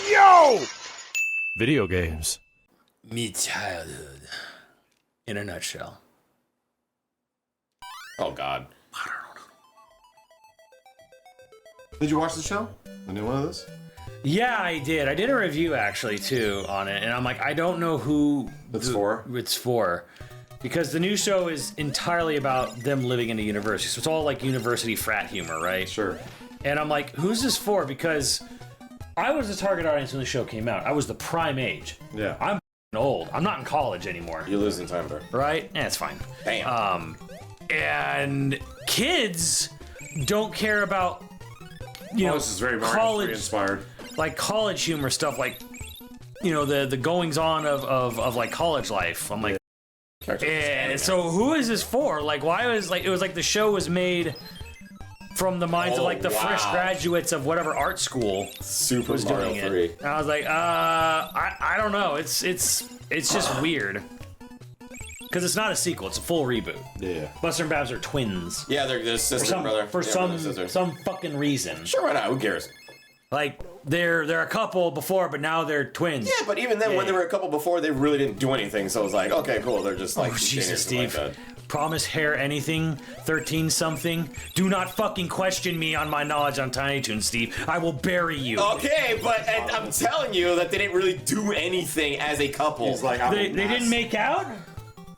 Yo! Video games. Me childhood. In a nutshell. Oh God. Did you watch the show? The new one of this? Yeah, I did. I did a review actually too on it, and I'm like, I don't know who It's for? It's for, because the new show is entirely about them living in a university, so it's all like university frat humor, right? Sure. And I'm like, who's this for? Because I was the target audience when the show came out. I was the prime age. Yeah. I'm old. I'm not in college anymore. You're losing time, bro. Right? Eh, it's fine. Damn. And kids don't care about, you know, This is very Mario 3 college inspired. like college humor stuff, like, you know, the goings on of like college life. I'm like, so who is this for? Like, why was like, it was like the show was made from the minds of like the fresh graduates of whatever art school Super was Mario doing 3. it. And I was like, I don't know. It's just weird. Because it's not a sequel, it's a full reboot. Yeah. Buster and Babs are twins. Yeah, they're sister and brother. For Yeah, some brother and sister. some fucking reason. Sure, why not? Who cares? Like they're a couple before, but now they're twins. Yeah, but even then, when they were a couple before, they really didn't do anything. So it was like, okay, cool. They're just like, Oh Jesus, Steve. Like Promise hair anything, 13 something. Do not fucking question me on my knowledge on Tiny Toons, Steve. I will bury you. okay, but and I'm telling you that they didn't really do anything as a couple. He's like, They didn't make out?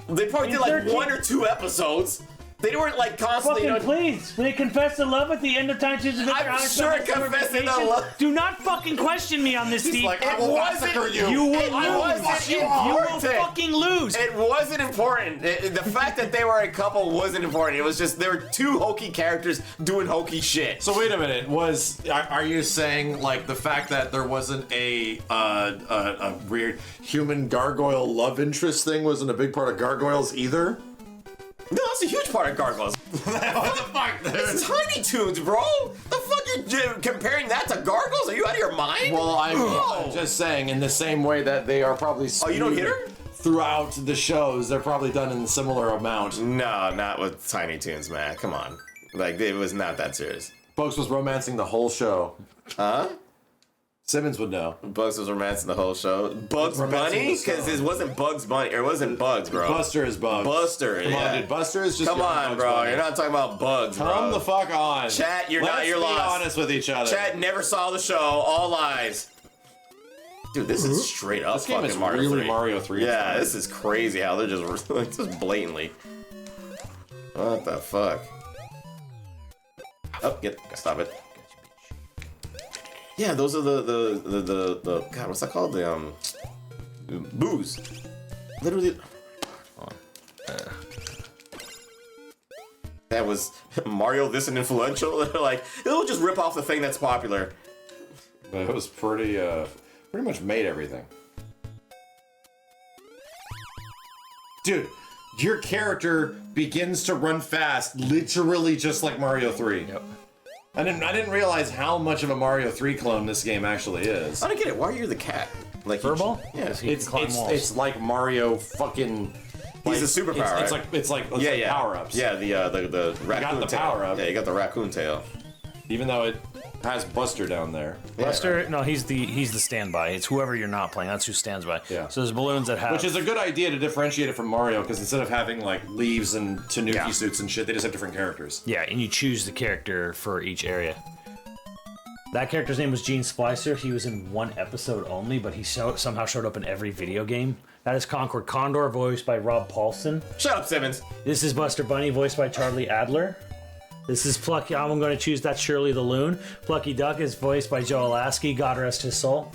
They probably did like 13 1 or 2 episodes. They weren't like constantly. Fucking please. They confess to love at the end of Tiny Toons Adventure. I'm on sure Summer confessing to Vacation. love. Do not fucking question me on this, Steve. like, I It will wasn't- massacre you. You will It wasn't lose. You will important. fucking lose. It wasn't important. The fact that they were a couple wasn't important. It was just there were 2 hokey characters doing hokey shit. So wait a minute. Are you saying like the fact that there wasn't a weird human gargoyle love interest thing wasn't a big part of Gargoyles either? No, that's a huge part of Gargoyles. What the fuck? It's Tiny Toons, bro. The fuck you comparing that to Gargoyles? Are you out of your mind? Well, I'm just saying in the same way that they are probably Oh, you don't hit her? throughout the shows, they're probably done in a similar amount. No, not with Tiny Toons, man. Come on. Like, it was not that serious. Folks was romancing the whole show. Huh? Simmons would know. Bugs was romancing the whole show. Bugs Romancing Bunny? the show. Because it wasn't Bugs Bunny. Or it wasn't Bugs, bro. Buster is Bugs. Buster, Come yeah. on, dude. Buster is just Come young on, Bugs bro. Bunny. You're not talking about Bugs, bro. Come the fuck on. Chat, you're Let's you're be lost. honest with each other. Chat never saw the show. All lies. Dude, this is straight up This game fucking is Mario really 3. Mario 3. Yeah, this is crazy how they're just like just blatantly. What the fuck? Oh, stop it. Yeah, those are the God, what's that called? The booze. Literally. Hold on. That was Mario this and influential. They're like, it'll just rip off the thing that's popular. But it was pretty much made everything. Dude, your character begins to run fast, literally just like Mario 3. Yep. I didn't realize how much of a Mario 3 clone this game actually is. I don't get it. Why are you the cat? Like Furball? Yeah, It's like Mario fucking. He's a superpower. It's like power-ups. Yeah, the raccoon the tail. power-up. Yeah, you got the raccoon tail. Even though it has Buster down there. Buster, no, he's the standby. It's whoever you're not playing. That's who stands by. Yeah. So there's balloons that have. Which is a good idea to differentiate it from Mario, because instead of having like leaves and Tanuki Yeah. suits and shit, they just have different characters. Yeah, and you choose the character for each area. That character's name was Gene Splicer. He was in 1 episode only, but he somehow showed up in every video game. That is Concord Condor, voiced by Rob Paulson. Shut up, Simmons. This is Buster Bunny, voiced by Charlie Adler. This is Plucky. I'm going to choose That's Shirley the Loon. Plucky Duck is voiced by Joe Alasky. God rest his soul.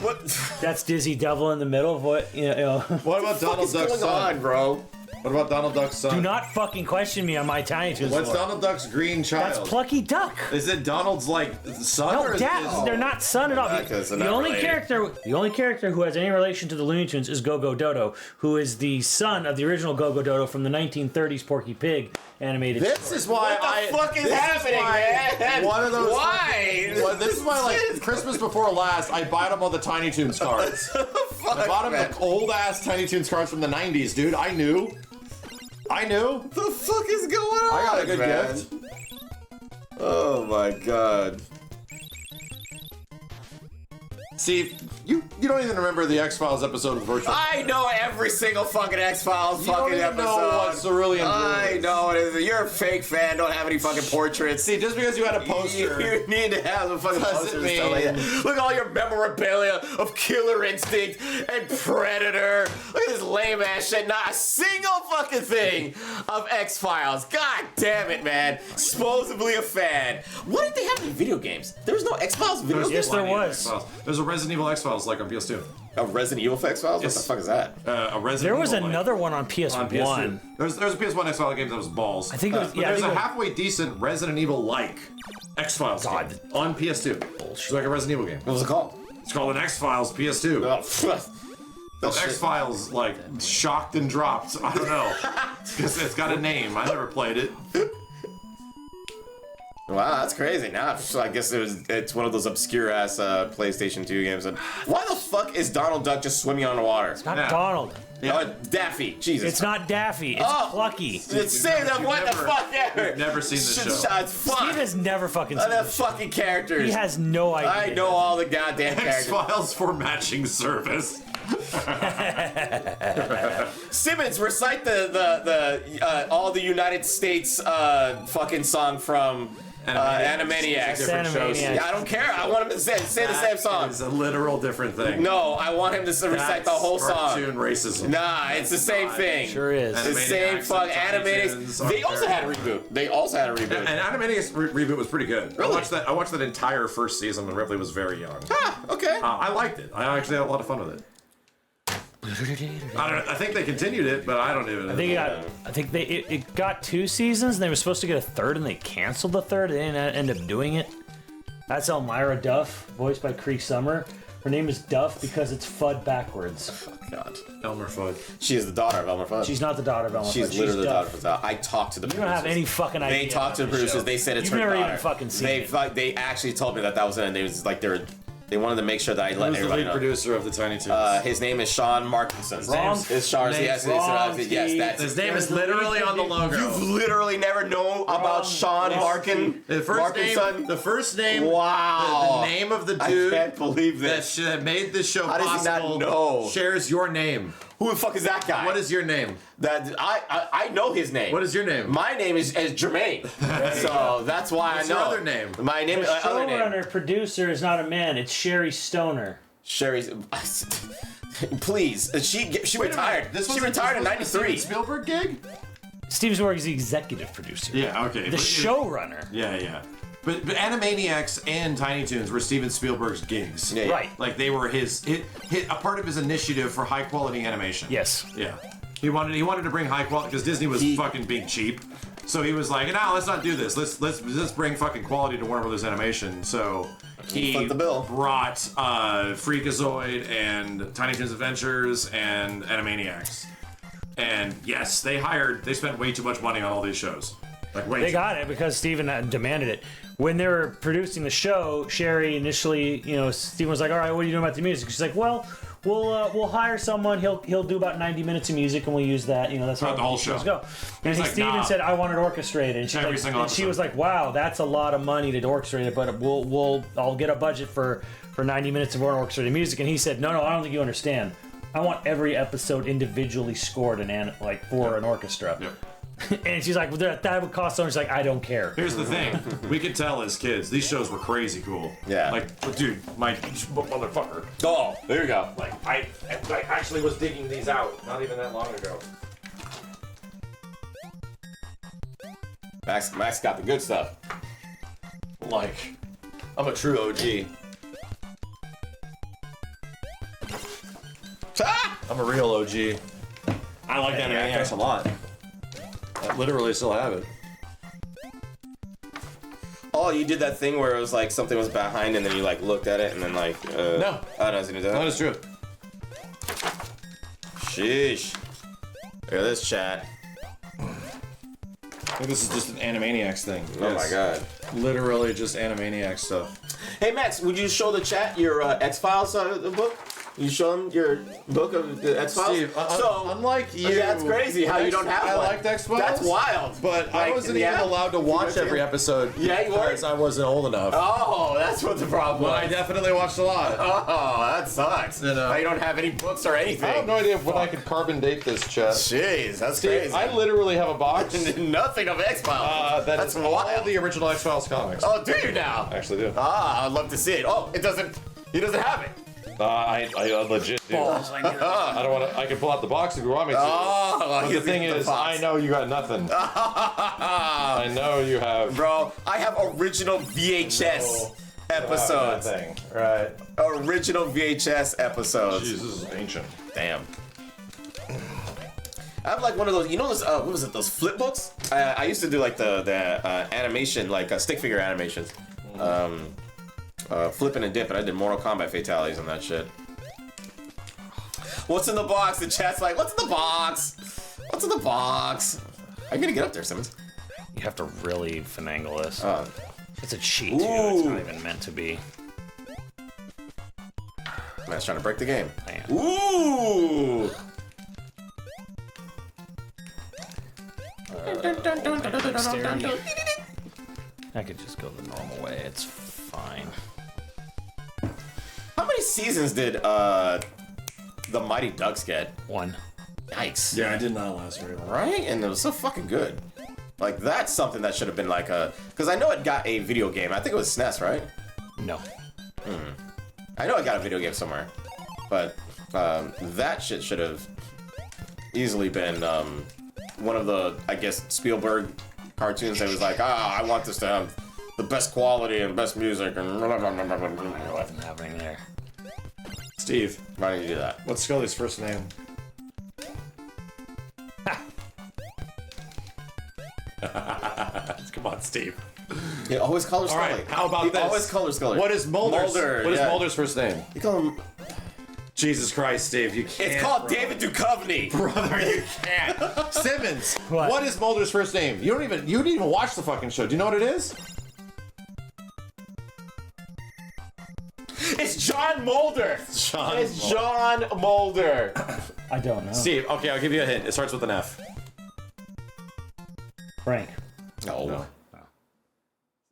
What? That's Dizzy Devil in the middle. What about Donald What's Duck's going son? on, bro? What about Donald Duck's son? Do not fucking question me on my Tiny Toons. What's lore. Donald Duck's green child? That's Plucky Duck. Is it Donald's like son? No, or is Dad, they're not son at all. not, 'cause they're The not only related. character who has any relation to the Looney Tunes is Go-Go Dodo, who is the son of the original Go-Go Dodo from the 1930s Porky Pig animated. This is why What the fuck is happening, man? One of those. Why? Well, this is why, like Christmas before last, I bought him all the Tiny Toons cards. I bought him the old ass Tiny Toons cards from the '90s, dude. I knew. What the fuck is going on? I got a good man? gift. Oh my god. See, you don't even remember the X-Files episode of Virtual. I know every single fucking X-Files fucking don't even episode. know what Cerulean Blue I is. know it is. You're a fake fan. Don't have any fucking portraits. See, just because you had a poster. You need to have a fucking Doesn't poster and stuff like mean- that. Look at all your memorabilia of Killer Instinct and Predator. Look at this lame ass shit. Not a single fucking thing of X-Files. God damn it, man. Supposedly a fan. What did they have in video games? There was no X-Files video games? Yes, there was. X-Files. There's a Resident Evil X-Files like on PS2. A Resident Evil X-Files? Yes. What the fuck is that? A Resident There was Evil, like, another one on PS1. on PS2. There's a PS1 X-Files game that was balls. I think it was. But Yeah, I there's think a it was- halfway decent Resident Evil like X-Files game God. on PS2. It's like a Resident Evil game. What was it called? It's called an X-Files PS2. Oh, that shit. X-Files like shocked and dropped. I don't know. It's got a name. I never played it. Wow, that's crazy. Now I guess it's one of those obscure ass PlayStation 2 games. And why the fuck is Donald Duck just swimming on the water? Not Yeah. Donald. Daffy. Jesus. It's not Daffy. It's Plucky. It's Sam. What the fuck ever? You've never seen this show. It's fun. Steve has never fucking seen The this. fucking characters. He has no idea. I know all the goddamn characters. X-Files for matching service. Simmons, recite the all the United States fucking song from Animaniacs. Different shows. Animaniacs. Yeah, I don't care. I want him to say the same song. It's a literal different thing. No, I want him to recite the whole song. Cartoon racism. Nah, it's the same thing. Sure is. It's the same Animaniacs fuck and Tiny Animaniacs. Toons They are also had a very reboot. They also had a reboot. And Animaniacs reboot was pretty good. Really? I watched that entire first season when Ripley was very young. Ah, okay. I liked it. I actually had a lot of fun with it. I think they continued it, but I don't even. I think it got 2 seasons, and they were supposed to get a third, and they canceled the third. They didn't end up doing it. That's Elmira Duff, voiced by Cree Summer. Her name is Duff because it's Fudd backwards. God. Elmer Fudd. She is the daughter of Elmer Fudd. She's not the daughter of Elmer She's Fudd. literally the Duff. daughter of Fudd. I talked to the You producers. don't have any fucking idea. They talked to the about this producers. show. They said it's You've her never daughter. even fucking seen it. They actually told me that was it, and they was like they wanted to make sure that I let Who's the everybody lead know. producer of the Tiny Toons? His name is Sean Markinson. Wrong. It's Sean. Yes, Wrong, yes, that's His name is literally on the logo. You've literally never known about Sean Markin. The first Markinson? name. The first name. Wow. The name of the I dude can't believe that this. made this show How does he not possible. know? Shares your name. Who the fuck is that guy? What is your name? that? I know his name. What is your name? My name is Jermaine. So that's why What's I know. your other name? My name. The Other name. showrunner producer is not a man. It's Sherry Stoner. Sherry's. Please, she retired. She retired in '93. Spielberg gig? Steven Spielberg is the executive producer. Yeah. Okay. The showrunner. Yeah. But Animaniacs and Tiny Toons were Steven Spielberg's gigs. Yeah. Right. Like they were a part of his initiative for high quality animation. Yes. Yeah. He wanted to bring high quality because Disney was fucking being cheap. So he was like, no, let's not do this. Let's bring fucking quality to Warner Brothers Animation. So he Foot the bill. brought Freakazoid and Tiny Toons Adventures and Animaniacs. And yes, they spent way too much money on all these shows. Like way They too got it because Steven demanded it. When they were producing the show, Sherry initially, Steven was like, "All right, what are you doing about the music?" She's like, "Well, we'll hire someone. He'll do about 90 minutes of music, and we'll use that. That's how the whole shows show. go." And like, Steven nah. said, "I want it orchestrated." And Every single she episode. was like, "Wow, that's a lot of money to orchestrate it, but I'll get a budget for 90 minutes of orchestrated music." And he said, "No, I don't think you understand. I want every episode individually scored for an orchestra." Yep. And she's like, well, that would cost so much. She's like, I don't care. Here's the thing. We could tell as kids, these shows were crazy cool. Yeah. Like, dude, my motherfucker. Oh, there you go. Like, I actually was digging these out not even that long ago. Max got the good stuff. Like, I'm a true OG. I'm a real OG. I like Animaniacs a lot. I literally still have it. Oh, you did that thing where it was like something was behind and then you like looked at it and then like No. Oh, no, it's gonna do That that. is true. Sheesh. Look at this chat. I think this is just an Animaniacs thing. Oh my god. Literally just Animaniacs stuff. Hey Max, would you show the chat your X-Files book? You show him your book of the X-Files? Steve, so, unlike you... Yeah, that's crazy how you don't have I one. liked X-Files. That's wild. But Like, I wasn't yeah. even allowed to watch every episode. Yeah, you were? Because I wasn't old enough. Oh, that's what the problem But was. I definitely watched a lot. Oh, that sucks. You know. Now you don't have any books or anything. I have no idea when I could carbon date this, Chet. Jeez, that's Steve, crazy. I literally have a box Nothing of X-Files. that's all wild. the original X-Files comics. Oh, do you now? I actually do. Ah, I'd love to see it. Oh, it doesn't. He doesn't have it. I legit do. Balls, I knew it. I don't want to. I can pull out the box if you want me to. Oh, but the thing is, I know you got nothing. I know you have. Bro, I have original VHS episodes. Nothing. Right. Original VHS episodes. Jeez, this is ancient. Damn. I have like one of those, you know those, what was it, those flip books? I used to do like the animation, like stick figure animations. Flipping and dipping. I did Mortal Kombat fatalities on that shit. What's in the box? The chat's like, what's in the box? What's in the box? How you gonna get up there, Simmons? You have to really finagle this. Oh. It's a cheat, too. It's not even meant to be. Man's trying to break the game. I am. Ooh! Dexterity. I could just go the normal way. It's fine. How many seasons did the Mighty Ducks get? 1. Yikes. Yeah, I did not last very long. Right? And it was so fucking good. Like, that's something that should have been like a... Because I know it got a video game. I think it was SNES, right? No. I know it got a video game somewhere. But that shit should have easily been one of the, I guess, Spielberg cartoons that was like, I want this to have the best quality and best music and... Nothing happening there. Steve, Why don't you do that? what's Scully's first name? Come on, Steve. Yeah, always color All Scully. right, how about He this? always color Scully. What is Mulder's? Mulder, What is yeah. Mulder's first name? You call him... Jesus Christ, Steve, you can't. It's called David Duchovny. Brother, you can't. Simmons, What? what is Mulder's first name? You didn't even watch the fucking show. Do you know what it is? It's John Mulder. John It's John Mulder. I don't know. Steve, okay, I'll give you a hint. It starts with an F. Frank. No.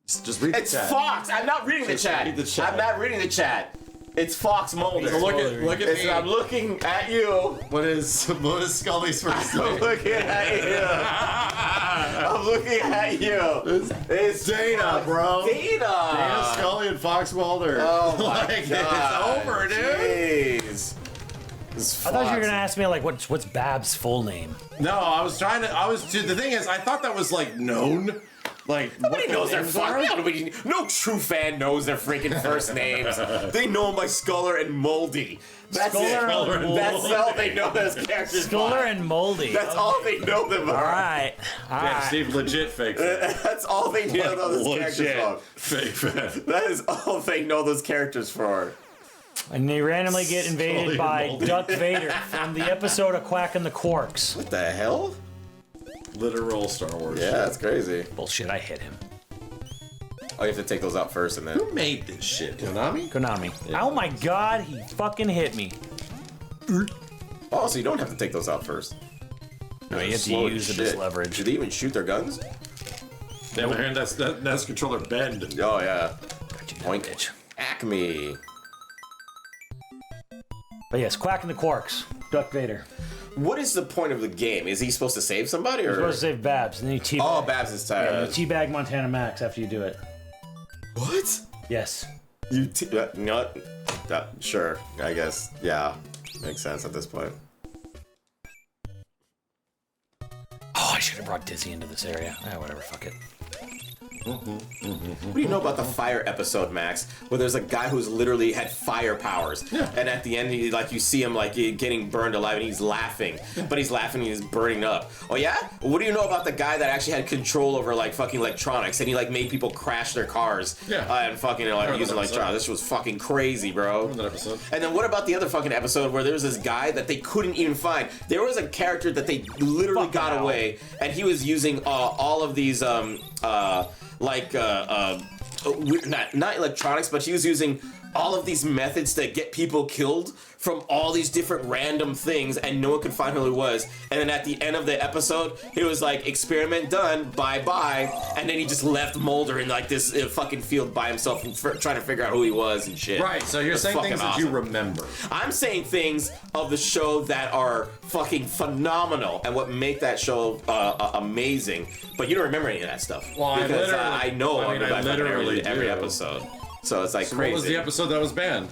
Just read the It's chat. Fox. I'm not reading the chat. read the chat. I'm not reading the chat. It's Fox Mulder. So look at It's- me. I'm looking at you. What is Scully's first I'm name? looking at you. I'm looking at you. It's Dana, Fox. bro. Dana. Dana Scully and Fox Mulder. Oh my Like, god. it's over, dude. Jeez. I thought you were gonna ask me like what's Bab's full name? No, dude, the thing is, I thought that was like known. Like, Nobody knows their names fucking. are. No true fan knows their freaking first names. They know them by Sculler and Moldy. That's it. Sculler and Moldy. That's all they know those characters. Sculler by. and Moldy. That's all they know them by. All right. All Yeah, right. Steve, legit fake fan. That's all they know those characters Legit for. fake fan. That is all they know those characters for. And they randomly get invaded Slowly by molding. Duck Vader from the episode of Quack and the Quarks. What the hell? Literal Star Wars. Yeah, that's crazy. Bullshit, I hit him. Oh, you have to take those out first and then. Who made this shit? Konami? Konami. Oh my god, he fucking hit me. Oh, so you don't have to take those out first. No, you have to Slow as use it as shit. leverage. Do they even shoot their guns? Damn, man, that's controller bend. Oh, yeah. Got you, Boink. bitch. Acme. But yes, Quack and the Quarks. Duck Vader. What is the point of the game? Is he supposed to save somebody or? You're supposed to save Babs, and then you teabag. Oh, Babs is Yeah, tired. you teabag Montana Max after you do it. What? Yes. You no, sure, I guess. Yeah, makes sense at this point. Oh, I should have brought Dizzy into this area. Ah, whatever, fuck it. What do you know about the fire episode, Max? Where there's a guy who's literally had fire powers, and at the end, you see him getting burned alive, and he's laughing, but he's laughing and he's burning up. Oh yeah? What do you know about the guy that actually had control over fucking electronics, and he made people crash their cars, and fucking using electronics? This was fucking crazy, bro. That episode. And then what about the other fucking episode where there was this guy that they couldn't even find? There was a character that they literally got away, and he was using all of these not electronics, but he was using all of these methods that get people killed from all these different random things, and no one could find who it was. And then at the end of the episode, he was like, experiment done, bye-bye. And then he just left Mulder in like this fucking field by himself trying to figure out who he was and shit. Right, so you're saying things that you remember. I'm saying things of the show that are fucking phenomenal and what make that show amazing. But you don't remember any of that stuff. Well, because I know I literally every episode. So it's like crazy. What was the episode that was banned?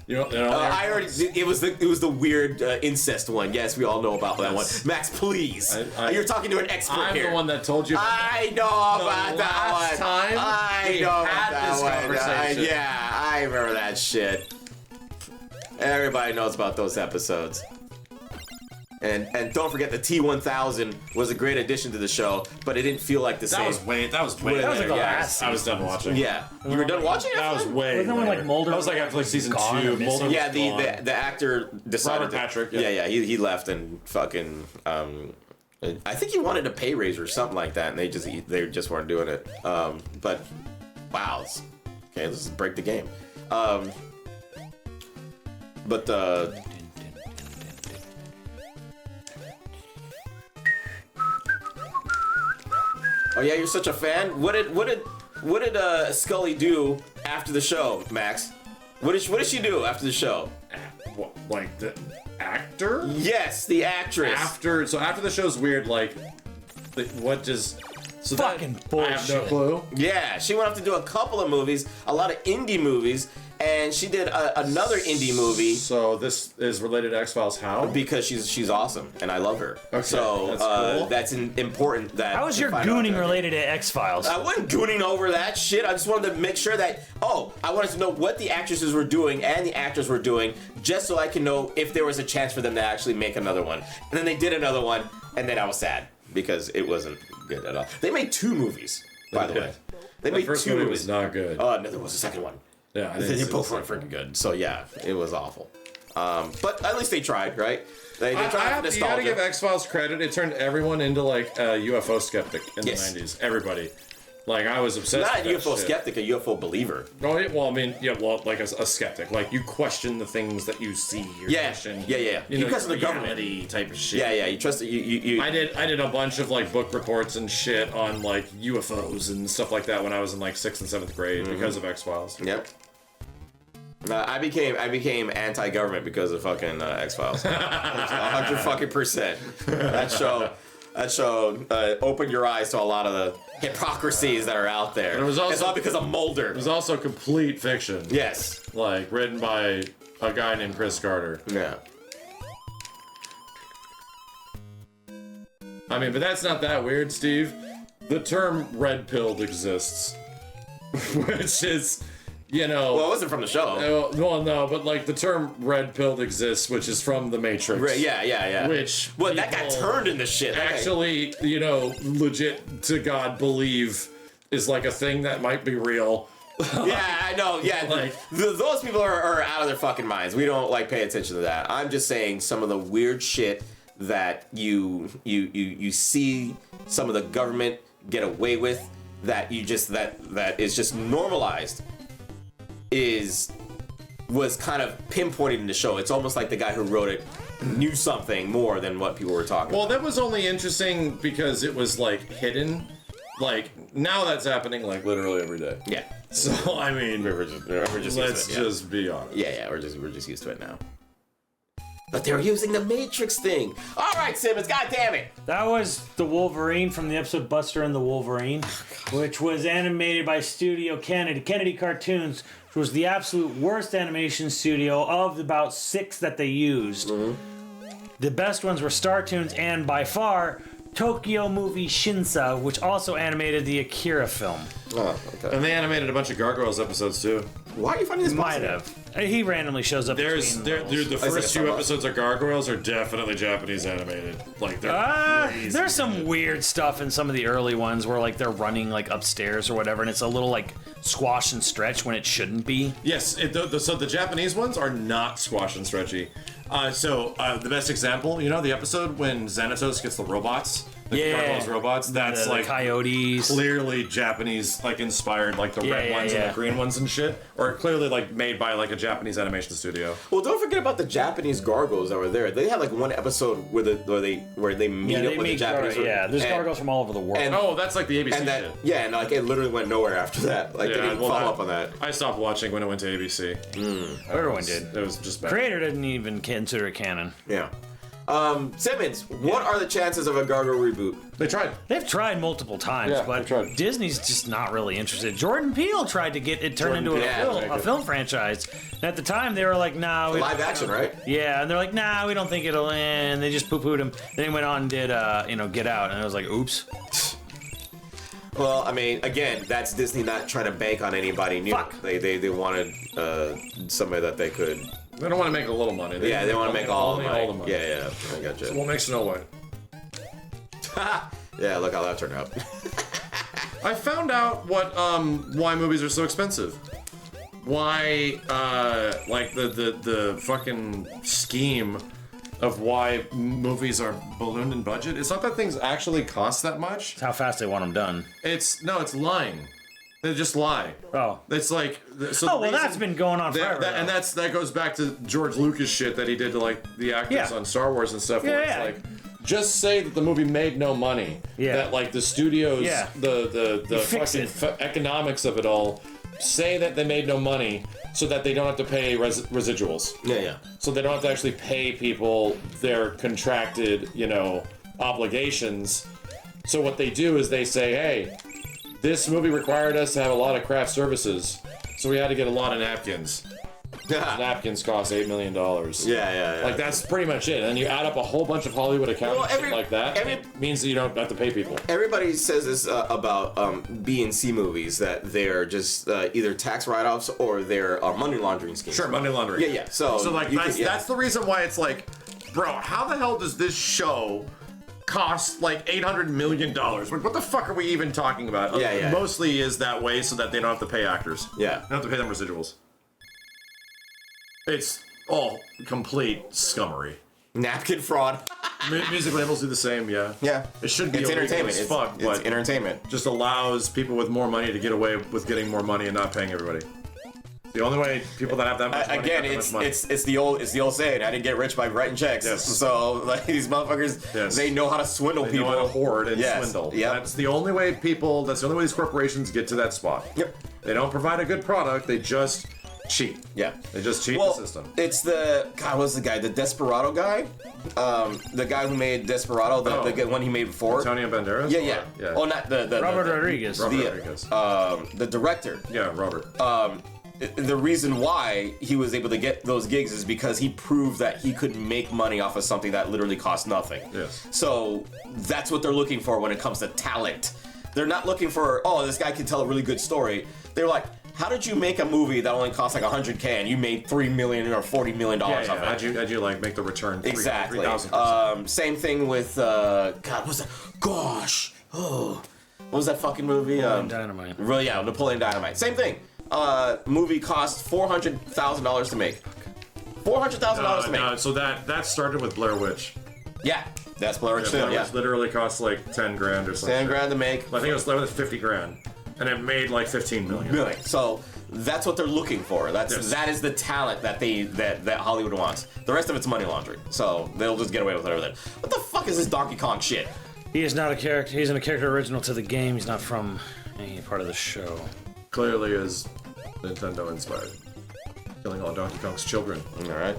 I already. It was the weird incest one. Yes, we all know about that one. Max, please. You're talking to an expert here. I'm the one that told you. I know about that one. Last time I know about this that one. conversation. Yeah, I remember that shit. Everybody knows about those episodes. And don't forget the T-1000 was a great addition to the show, but it didn't feel like the same. That was way. That was like the last I was done watching. Yeah, you were done watching it. That was way. Wasn't that when like Mulder? That was like after like season gone 2. or missing? Mulder. Yeah, the actor decided. Robert Patrick. Yeah, he left and fucking. I think he wanted a pay raise or something like that, and they just weren't doing it. But wow, okay, let's just break the game. But oh yeah, you're such a fan. What did Scully do after the show, Max? What did she do after the show? What, like the actor? Yes, the actress. After the show's weird. Like, what does? So Fucking bullshit. I have no clue. Yeah, she went off to do a couple of movies, a lot of indie movies, and she did another indie movie. So this is related to X-Files. How? Because she's awesome and I love her. Okay, so that's cool. that's important. That How is to your find out gooning that. related to X-Files? I wasn't gooning over that shit. I just wanted to make sure that, I wanted to know what the actresses were doing and the actors were doing, just so I can know if there was a chance for them to actually make another one. And then they did another one, and then I was sad because it wasn't good at all. They made 2 movies, by the way. They made 2 first movie movies. was not good. Oh, no, there was a second one. Yeah, I They didn't see both the weren't second freaking good. So yeah, it was awful. But at least they tried, right? They tried for you gotta nostalgia. give X-Files credit. It turned everyone into like a UFO skeptic in Yes. the 90s. Everybody. Like, I was obsessed Not a with that UFO shit. skeptic, a UFO believer. Oh, yeah, well, I mean, yeah, well, like a skeptic. Like, you question the things that you see. You Yeah, question, yeah. You You know, question the government. reality type of shit. Yeah, you trust it. You. I did a bunch of like book reports and shit on like UFOs and stuff like that when I was in like 6th and 7th grade because of X-Files. Yep. I became anti-government because of fucking X-Files. 100 fucking percent. That show opened your eyes to a lot of the hypocrisies that are out there. And it was also- it's all because of Mulder. It was also complete fiction. Yes. Like, written by a guy named Chris Carter. Yeah. I mean, but that's not that weird, Steve. The term red pilled exists. Which is, you know... Well, it wasn't from the show. Well, no, but like the term red pilled exists, which is from The Matrix. Right, yeah. Which Well, that got people turned into shit. That guy- actually, you know, legit to God believe is like a thing that might be real. Yeah, I know. Yeah, Like- those people are out of their fucking minds. We don't like pay attention to that. I'm just saying some of the weird shit that you see some of the government get away with, that you just that is just normalized, was kind of pinpointed in the show. It's almost like the guy who wrote it knew something more than what people were talking Well, about. that was only interesting because it was like hidden. Like now that's happening like literally every day. Yeah. So I mean, We're just used let's to it, yeah. just be honest. Yeah, we're just used to it now. But they're using the Matrix thing. All right, Simmons, god damn it. That was the Wolverine from the episode Buster and the Wolverine, which was animated by Studio Kennedy Cartoons, which was the absolute worst animation studio of about 6 that they used. The best ones were Star Toons and by far Tokyo Movie Shinsa, which also animated the Akira film. Oh, okay. And they animated a bunch of Gargoyles episodes too. Why are you finding this Might possible? have. He randomly shows up. There's between those. the like a first 2 Starbucks. episodes of Gargoyles are definitely Japanese animated. Like they're crazy. There's some weird stuff in some of the early ones where like they're running like upstairs or whatever, and it's a little like squash and stretch when it shouldn't be. Yes, so the Japanese ones are not squash and stretchy. The best example, you know, the episode when Xanatos gets the robots Yeah. Gargoyles robots. That's the like coyotes. clearly Japanese, like inspired, like the red ones and the green ones and shit, or clearly like made by like a Japanese animation studio. Well, don't forget about the Japanese gargoyles that were there. They had like one episode where they meet up with the Japanese. There's gargoyles from all over the world. and- That's like the ABC And that, shit. yeah, and like it literally went nowhere after that. Like they didn't follow up on that. I stopped watching when it went to ABC. Everyone did. It was just bad. Creator didn't even consider it canon. Yeah. Simmons, what are the chances of a Gargoyle reboot? They tried. They've tried multiple times, Yeah, but they've tried. Disney's just not really interested. Jordan Peele tried to get it turned into a film franchise. And at the time, they were like, "Nah." Live action, right? Yeah, and they're like, "Nah, we don't think it'll end." And they just poo-pooed him. Then he went on and did, Get Out, and I was like, "Oops." Well, I mean, again, that's Disney not trying to bank on anybody new. Fuck. They wanted somebody that they could. They don't want to make a little money. They want to make all the the money. Yeah, I got you. What makes Snow White? Yeah, look how that turned out. I found out what why movies are so expensive. Why like the fucking scheme of why movies are ballooned in budget. It's not that things actually cost that much. It's how fast they want them done. It's lying. They just lie. Oh. It's like so. Oh, well, that's been going on forever. And that goes back to George Lucas shit that he did to like the actors on Star Wars and stuff. Where it's like, just say that the movie made no money. Yeah. That like the studios, the fucking economics of it all, say that they made no money so that they don't have to pay residuals. Yeah. So they don't have to actually pay people their contracted, obligations. So what they do is they say, hey, this movie required us to have a lot of craft services, so we had to get a lot of napkins. Napkins cost $8 million. Yeah. Like, that's pretty much it. And you add up a whole bunch of Hollywood accounting shit like that, it means that you don't have to pay people. Everybody says this about B and C movies, that they're just either tax write-offs or they're money laundering schemes. Sure, money laundering. Yeah. So like, that's the reason why it's like, bro, how the hell does this show cost like $800 million? Like, what the fuck are we even talking about? Yeah. Mostly is that way so that they don't have to pay actors. Yeah. They don't have to pay them residuals. It's all complete scummery. Napkin fraud. Music labels do the same, yeah. Yeah. It should be It's illegal entertainment. as fuck, It's but entertainment. just allows people with more money to get away with getting more money and not paying everybody. The only way people that have that much money Again, have that much money. it's the old saying, I didn't get rich by writing checks. Yes. So like these motherfuckers, they know how to swindle They people. know how to hoard and swindle. Yep. That's the only way these corporations get to that spot. Yep. They don't provide a good product, they just cheat. Yeah. They just cheat Well, the system. it's what's the guy? The Desperado guy? The guy who made Desperado, the one he made before. Antonio Banderas? Yeah. Oh, not the Robert Rodriguez. Rodriguez. The director. Yeah, Robert. The reason why he was able to get those gigs is because he proved that he could make money off of something that literally cost nothing. Yes. So that's what they're looking for when it comes to talent. They're not looking for, this guy can tell a really good story. They're like, how did you make a movie that only cost like $100K and you made $3 million or $40 million off it? How'd you like make the return? Exactly. 3,000%? Same thing with what's that? Gosh. Oh, what was that fucking movie? Napoleon Dynamite. Really? Yeah, Napoleon Dynamite. Same thing. Movie cost $400,000 to make. $400,000 to make. No, so that started with Blair Witch. Yeah, that's Blair Witch too. Blair Yeah, Witch literally cost like 10 grand or something. 10 grand to make. I think it was 50 grand, and it made like 15 million. Really? So that's what they're looking for. That is the talent that Hollywood wants. The rest of it's money laundering. So they'll just get away with everything. What the fuck is this Donkey Kong shit? He is not a character. He's a character original to the game. He's not from any part of the show. Clearly is Nintendo inspired. Killing all Donkey Kong's children. All right.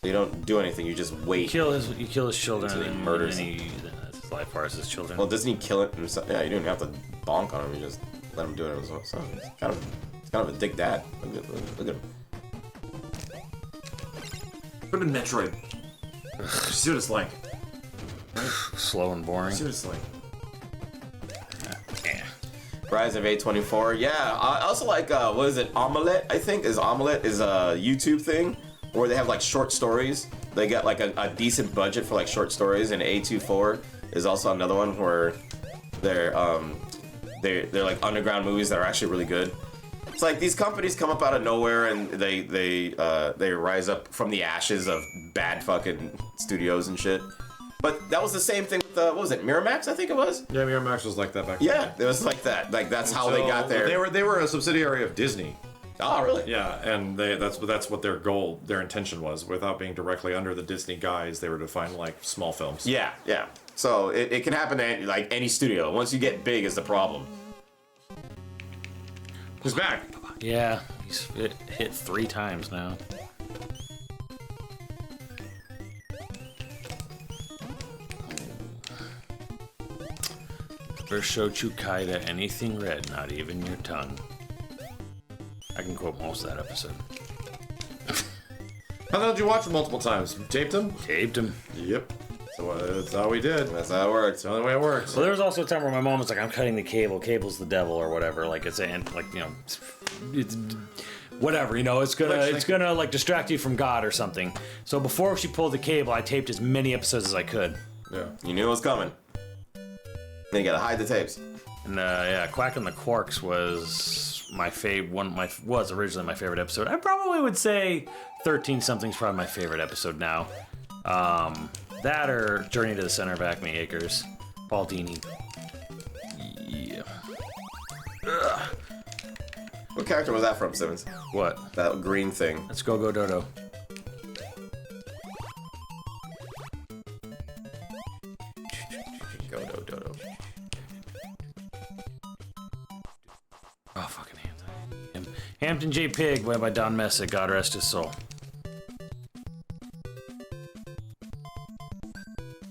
So you don't do anything. You just wait. You kill his children, Until he and murders then that's his life part is his children. Well, doesn't he kill it himself? Yeah, you don't even have to bonk on him. You just let him do it himself. So it's kind of a dick dad. Look at him. Put him in Metroid. See what it's like. Slow and boring. See what it's like. Rise of A24. Yeah, I also like, what is it? Omelette, I think. Omelette is a YouTube thing where they have like short stories. They get like a decent budget for like short stories, and A24 is also another one where they're like underground movies that are actually really good. It's like these companies come up out of nowhere and they rise up from the ashes of bad fucking studios and shit. But that was the same thing with what was it, Miramax? I think it was. Yeah, Miramax was like that back Yeah, it was like that. Like that's how they got there. They were a subsidiary of Disney. Oh, really? Yeah, and that's what their intention was. Without being directly under the Disney guise, they were to find like small films. Yeah, yeah. So it can happen to like any studio. Once you get big is the problem. Who's back? Yeah, he's hit 3 times now. First show Chukaida, anything red, not even your tongue. I can quote most of that episode. How the hell did you watch it multiple times? Taped them? Taped him. Yep. So that's how we did. That's how it works. It's the only way it works. Well, there was also a time where my mom was like, I'm cutting the cable. Cable's the devil or whatever. Like, it's whatever, it's gonna like distract you from God or something. So before she pulled the cable, I taped as many episodes as I could. Yeah. You knew it was coming. Then you gotta hide the tapes. And yeah, Quacking the Quarks was my was originally my favorite episode. I probably would say 13 something's probably my favorite episode now. That or Journey to the Center of Acme Acres. Paul Dini. Yeah. Ugh. What character was that from, Simmons? What? That green thing. Let's go Dodo. Go Dodo. Oh, fucking Hampton. Hampton J. Pig, played by Don Messick, God rest his soul.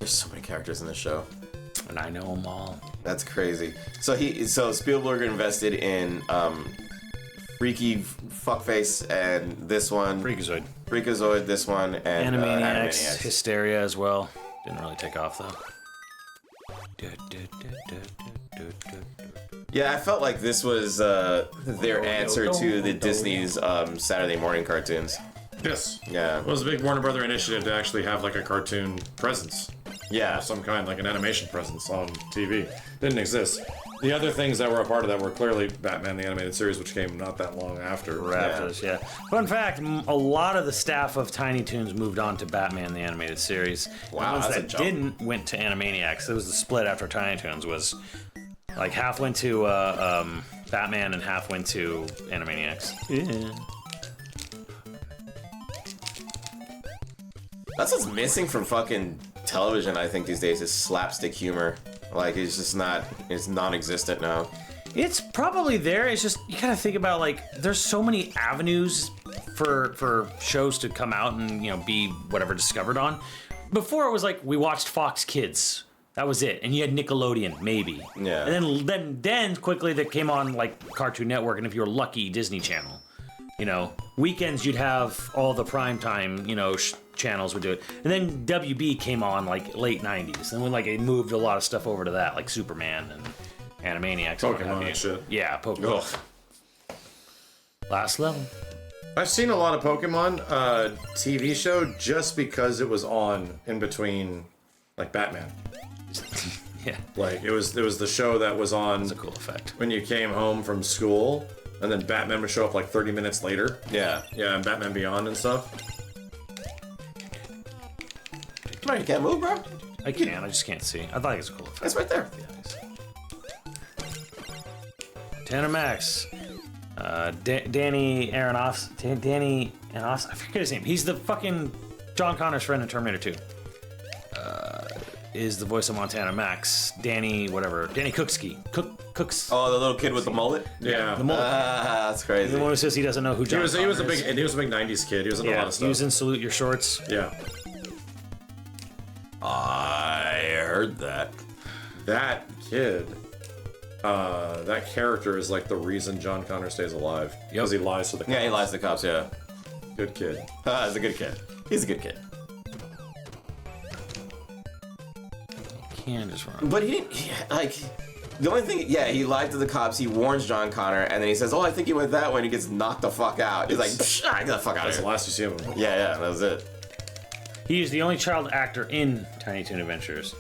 There's so many characters in this show. And I know them all. That's crazy. So Spielberg invested in Freaky Fuckface and this one. Freakazoid, this one, and Animaniacs, Hysteria as well. Didn't really take off though. Yeah, I felt like this was their answer to the Disney's Saturday morning cartoons. Yes. Yeah. It was a big Warner Brother initiative to actually have like a cartoon presence. Yeah. Of some kind, like an animation presence on TV. Didn't exist. The other things that were a part of that were clearly Batman the Animated Series, which came not that long after. Raptors, yeah. Fun fact, a lot of the staff of Tiny Toons moved on to Batman the Animated Series. Wow, the ones that's a that jump. didn't went to Animaniacs. It was the split after Tiny Toons was like half went to Batman and half went to Animaniacs. Yeah. That's what's missing from fucking television, I think, these days is slapstick humor. Like, it's just not, it's non-existent now. It's probably there. It's just you gotta think about like there's so many avenues for shows to come out and be whatever discovered on. Before it was like we watched Fox Kids. That was it. And you had Nickelodeon, maybe. Yeah. And then quickly that came on like Cartoon Network, and if you were lucky, Disney Channel. Weekends you'd have all the primetime, channels would do it. And then WB came on like late 90s. And when like it moved a lot of stuff over to that, like Superman and Animaniacs. Pokemon and shit. Yeah, Pokemon. Ugh. Last level. I've seen a lot of Pokemon TV show just because it was on in between, like Batman. Yeah. Like it was the show that was on. That's a cool effect. When you came home from school, and then Batman would show up like 30 minutes later. Yeah. Yeah, and Batman Beyond and stuff. Come on, you can't move, bro. I can. I just can't see. I thought it was a cool effect. That's right there. Tannemax. Danny Aronofsky. Danny Aronofsky. I forget his name. He's the fucking John Connor's friend in Terminator 2. Is the voice of Montana Max. Danny Cookski. Cooks. Oh, the little kid with the mullet? Yeah. The mullet. That's crazy. The one who says he doesn't know who John Connor He was a is. big 90s kid. He was in a lot of stuff. He was in Salute Your Shorts. Yeah. I heard that. That kid, that character is like the reason John Connor stays alive. Because he lies to the cops. Yeah, he lies to the cops, yeah. Good kid. He's a good kid. He's a good kid. Can just run. But he didn't, the only thing, he lied to the cops, he warns John Connor, and then he says, oh, I think he went that way, and he gets knocked the fuck out. He's like, psh, get the fuck out of That's the here. last you see of him. Yeah, that was it. He is the only child actor in Tiny Toon Adventures.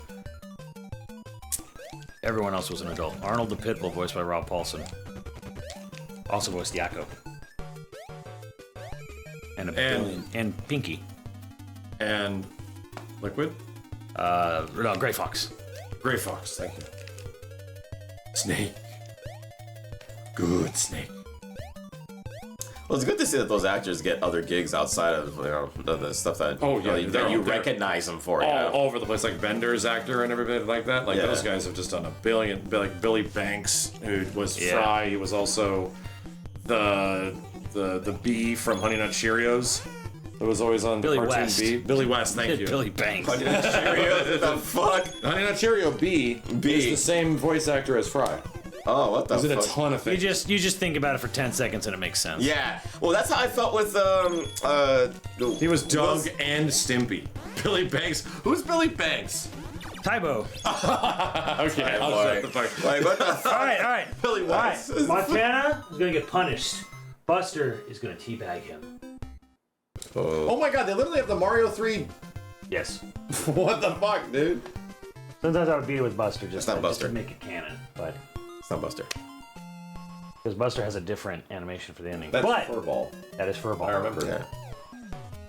Everyone else was an adult. Arnold the Pitbull, voiced by Rob Paulson. Also voiced Yakko. And Pinky. And Liquid? No, Gray Fox. Gray Fox, thank you. Snake. Good Snake. Well, it's good to see that those actors get other gigs outside of the stuff that that you recognize them for. All over the place, like Bender's actor and everybody like that. Like Yeah. those guys have just done a billion. Like Billy Banks, who was Fry. He was also the bee from Honey Nut Cheerios. It was always on Billy Cartoon West. B. Billy West, thank you. Billy Banks. What the fuck? Honey Nut Cheerio B is the same voice actor as Fry. Oh, what the He's in fuck? a ton of You things. just think about it for 10 seconds and it makes sense. Yeah. Well, that's how I felt with He was Doug and Stimpy. Billy Banks. Who's Billy Banks? Tybo. Okay, I'll shut the fuck. Like, what the fuck? All right. Billy West. Montana is gonna get punished. Buster is gonna teabag him. Oh my god, they literally have the Mario 3. Yes. What the fuck, dude? Sometimes I would beat it with Buster just not to Buster. make it canon, but It's not Buster. because Buster has a different animation for the ending. That's but Furball. that is Furball. I remember. Yeah.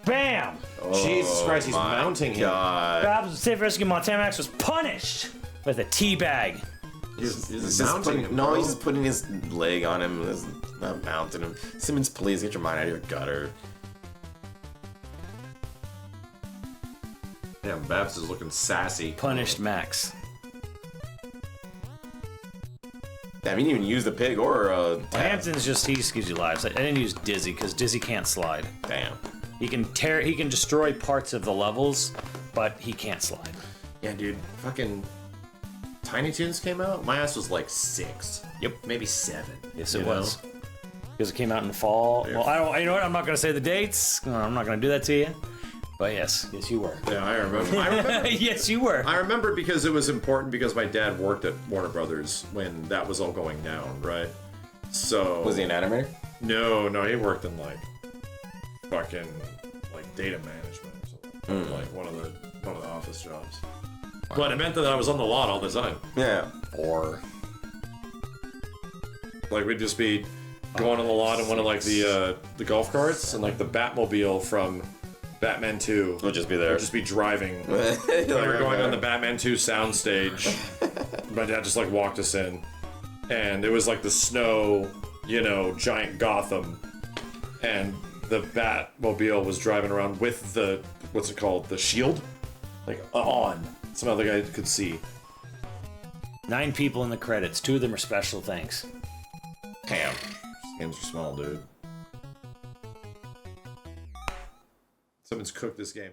Bam! Jesus Christ, he's my mounting him. God. Babs Safe Rescue Montana Max was punished with a teabag. He's He's just putting, he's just putting his leg on him. He's not mounting him. Simmons, please get your mind out of your gutter. Damn, Babs is looking sassy. Punished Max. Damn, he didn't even use the pig or Hampton's just he just gives you lives. I didn't use Dizzy because Dizzy can't slide. Damn. He can destroy parts of the levels, but he can't slide. Yeah, dude. Fucking Tiny Toons came out. My ass was like 6. Yep. Maybe 7. Yes, it was. Because it came out in the fall. Well, I don't. You know what? I'm not going to say the dates. I'm not going to do that to you. But yes, you were. Yeah, I remember. Yes, you were. I remember because it was important because my dad worked at Warner Brothers when that was all going down, right? So Was he an animator? No, he worked in like fucking like data management or something. Like one of the office jobs. But it meant that I was on the lot all the time. Yeah. Or Like we'd just be going on the lot in one of like the golf carts and like the Batmobile from Batman 2 We'll just be there. would just be driving. We were going on the Batman 2 soundstage. My dad just like walked us in, and it was like the snow, giant Gotham, and the Batmobile was driving around with the what's it called, the shield, like on. Some other guy could see. 9 people in the credits. 2 of them are special thanks. Damn. Hands are small, dude. Someone's cooked this game.